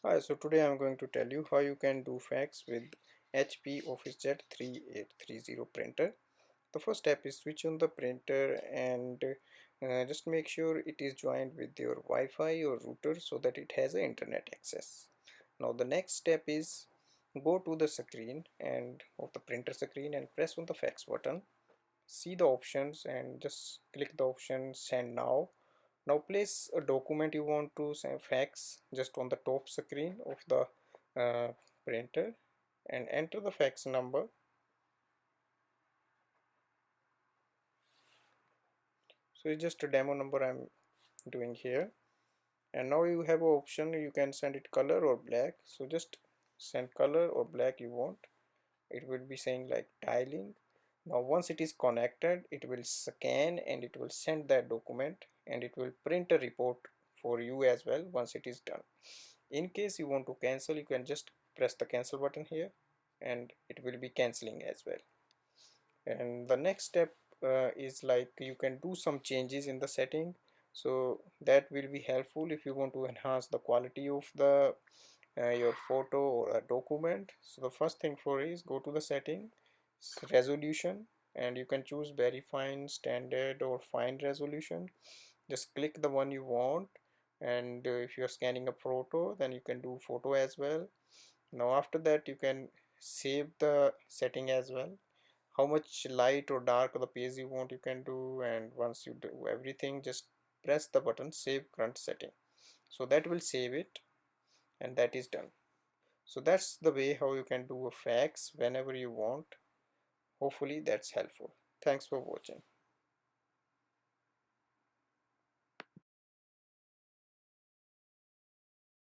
Hi, so today I'm going to tell you how you can do fax with HP OfficeJet 3830 printer. The first step is switch on the printer and just make sure it is joined with your Wi-Fi or router so that it has a internet access. Now the next step is go to the screen and of the printer screen and press on the fax button. See the options and just click the option send now. Now place a document you want to fax just on the top screen of the printer and enter the fax number. So it's just a demo number I'm doing here, and now you have an option, you can send it color or black. So just send color or black you want. It will be saying like dialing. Now once it is connected, it will scan and it will send that document and it will print a report for you as well once it is done. In case you want to cancel, you can just press the cancel button here and it will be canceling as well. And the next step is like you can do some changes in the setting, so that will be helpful if you want to enhance the quality of the your photo or a document. So the first thing for is go to the setting, resolution, and you can choose very fine, standard or fine resolution. Just click the one you want, and if you are scanning a photo, then you can do photo as well. Now after that you can save the setting as well, how much light or dark the page you want you can do, and once you do everything, just press the button save current setting, so that will save it and that is done. So that's the way how you can do a fax whenever you want. Hopefully that's helpful. Thanks for watching.